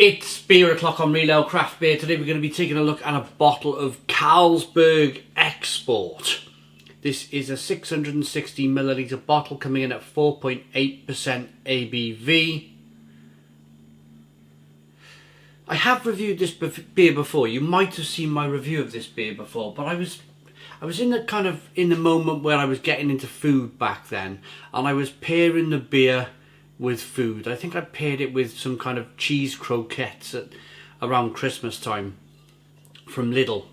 It's beer o'clock on Real Ale Craft Beer. Today we're going to be taking a look at a bottle of Carlsberg Export. This is a 660 milliliter bottle coming in at 4.8% ABV. I have reviewed this beer before. You might have seen my review of this beer before, but I was in the moment where I was getting into food back then, and I was pairing the beer with food. I think I paired it with some kind of cheese croquettes around Christmas time from Lidl.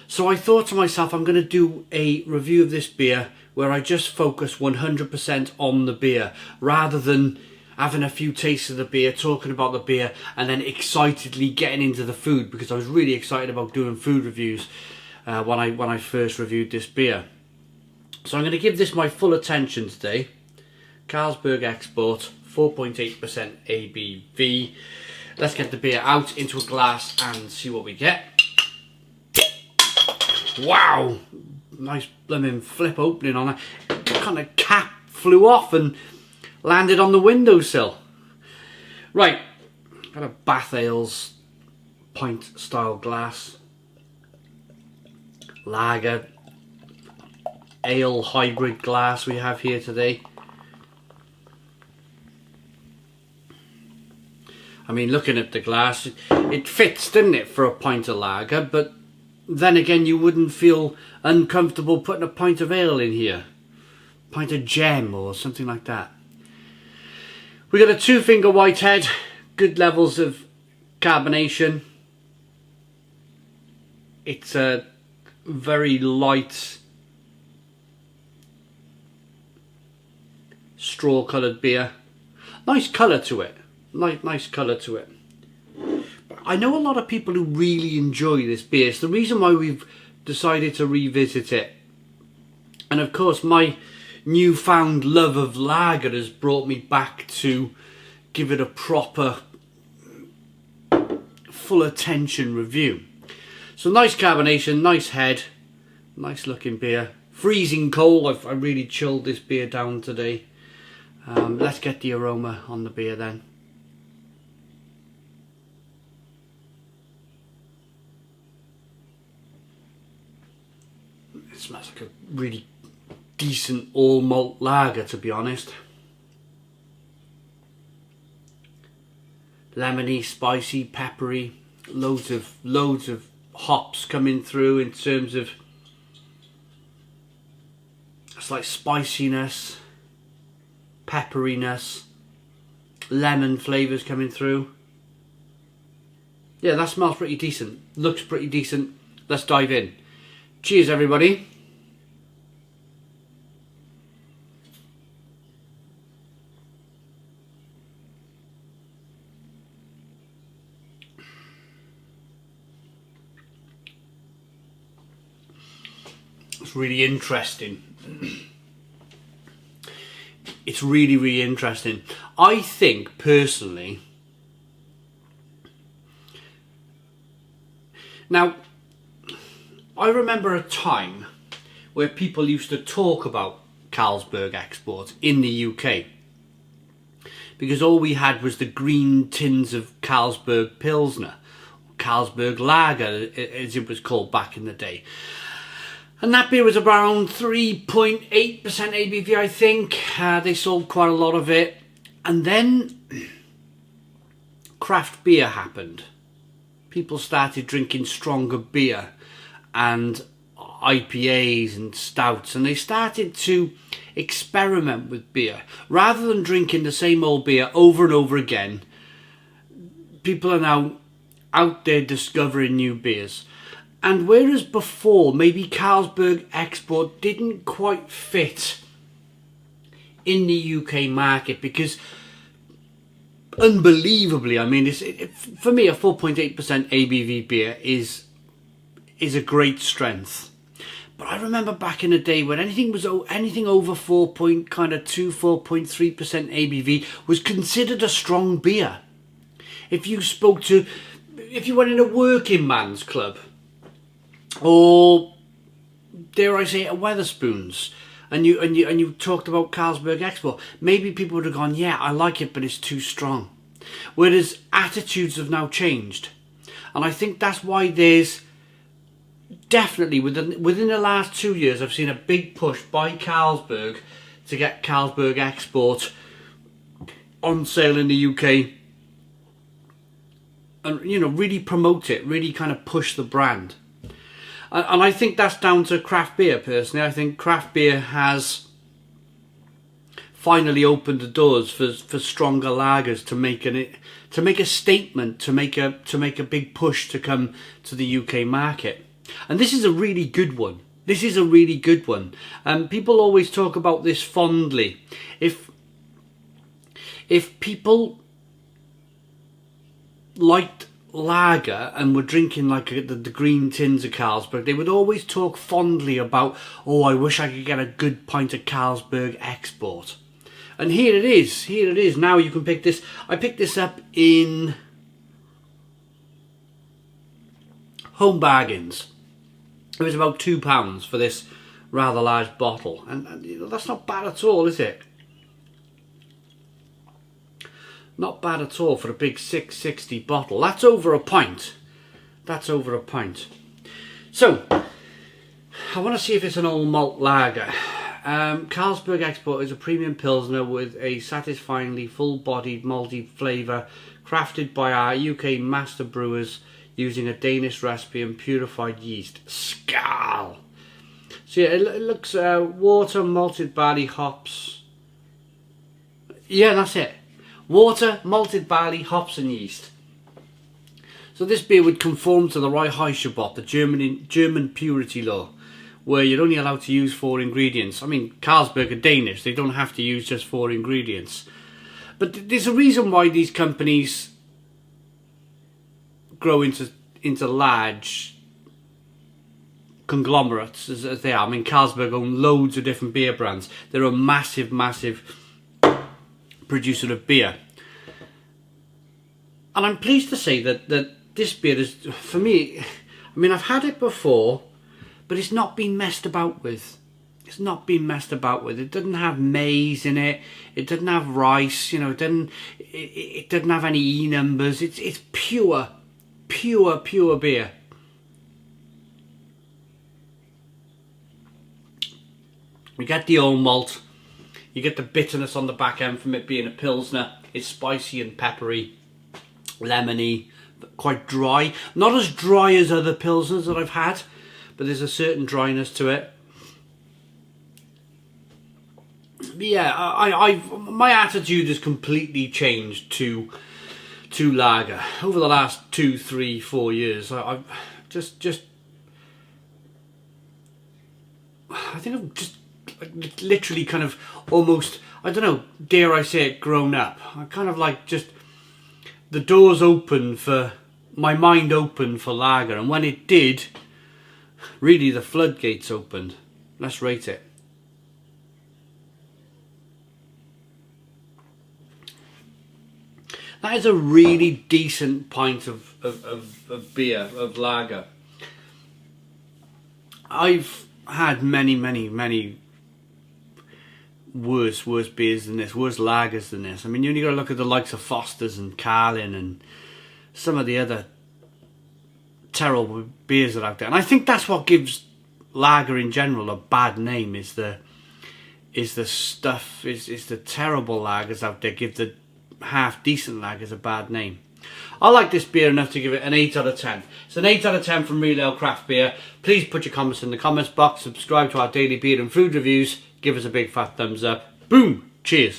So I thought to myself, I'm going to do a review of this beer where I just focus 100% on the beer, rather than having a few tastes of the beer, talking about the beer, and then excitedly getting into the food, because I was really excited about doing food reviews when I first reviewed this beer. So I'm going to give this my full attention today. Carlsberg Export, 4.8% ABV. Let's get the beer out into a glass and see what we get. Wow! Nice blooming flip opening on that. Kind of cap flew off and landed on the windowsill. Right, got a Bath Ales pint style glass. Lager ale hybrid glass we have here today. I mean, looking at the glass, it fits, doesn't it, for a pint of lager, but then again you wouldn't feel uncomfortable putting a pint of ale in here. Pint of gem or something like that. We got a 2-finger whitehead, good levels of carbonation. It's a very light straw coloured beer. Nice colour to it. Nice colour to it. But I know a lot of people who really enjoy this beer. It's the reason why we've decided to revisit it. And of course my newfound love of lager has brought me back to give it a proper full attention review. So nice carbonation, nice head, nice looking beer. Freezing cold. I really chilled this beer down today. Let's get the aroma on the beer then. It smells like a really decent all malt lager, to be honest. Lemony, spicy, peppery, loads of hops coming through in terms of a slight spiciness, pepperiness, lemon flavours coming through. Yeah, that smells pretty decent. Looks pretty decent. Let's dive in. Cheers, everybody. It's really interesting. It's really interesting. I think, personally, now, I remember a time where people used to talk about Carlsberg Export in the UK, because all we had was the green tins of Carlsberg Pilsner, Carlsberg Lager as it was called back in the day. And that beer was around 3.8% ABV, I think. They sold quite a lot of it. And then craft beer happened. People started drinking stronger beer and IPAs and stouts, and they started to experiment with beer. Rather than drinking the same old beer over and over again, people are now out there discovering new beers. And whereas before maybe Carlsberg Export didn't quite fit in the UK market, because unbelievably, I mean, for me a 4.8% ABV beer is a great strength. But I remember back in the day when anything over 4.2, 4.3% ABV was considered a strong beer. If you went in a working man's club, or dare I say, a Wetherspoons, and you talked about Carlsberg Export, maybe people would have gone, yeah, I like it, but it's too strong. Whereas attitudes have now changed. And I think that's why there's definitely, within the last 2 years, I've seen a big push by Carlsberg to get Carlsberg Export on sale in the UK. And, you know, really promote it, really kind of push the brand. And I think that's down to craft beer, personally. I think craft beer has finally opened the doors for stronger lagers to make a statement, to make a big push to come to the UK market. And this is a really good one. This is a really good one. People always talk about this fondly. If people liked lager and were drinking like the green tins of Carlsberg, they would always talk fondly about, oh, I wish I could get a good pint of Carlsberg Export. And here it is, now you can pick this. I picked this up in Home Bargains. It was about £2 for this rather large bottle, and you know, that's not bad at all, is it? Not bad at all for a big 660 bottle. That's over a pint. That's over a pint. So, I want to see if it's an old malt lager. Carlsberg Export is a premium Pilsner with a satisfyingly full-bodied malty flavour, crafted by our UK master brewers using a Danish recipe and purified yeast. Skål! So yeah, it looks water, malted barley, hops. Yeah, that's it. Water, malted barley, hops and yeast. So this beer would conform to the Reinheitsgebot, the German purity law, where you're only allowed to use 4 ingredients. I mean, Carlsberg are Danish, they don't have to use just 4 ingredients. But there's a reason why these companies grow into large conglomerates as they are. I mean, Carlsberg own loads of different beer brands. They're a massive, massive producer of beer. And I'm pleased to say that this beer is, for me, I mean, I've had it before, but it's not been messed about with. It's not been messed about with. It doesn't have maize in it. It doesn't have rice. You know, it doesn't have any E numbers. It's pure beer. You get the old malt. You get the bitterness on the back end from it being a Pilsner. It's spicy and peppery, lemony, quite dry. Not as dry as other Pilsners that I've had, but there's a certain dryness to it. But yeah, my attitude has completely changed to lager over the last 2, 3, 4 years. I've just I think I've just literally kind of almost, I don't know, dare I say it, grown up. I kind of like just, the doors open for, my mind opened for lager, and when it did, really the floodgates opened. Let's rate it. That is a really decent pint of beer, of lager. I've had many worse beers than this, worse lagers than this. I mean, you only got to look at the likes of Foster's and Carlin and some of the other terrible beers that are out there. And I think that's what gives lager in general a bad name, is the terrible lagers out there give the half decent lagers a bad name. I like this beer enough to give it an 8 out of 10. It's an 8 out of 10 from Real Ale Craft Beer. Please put your comments in the comments box, subscribe to our daily beer and food reviews, give us a big fat thumbs up. Boom! Cheers!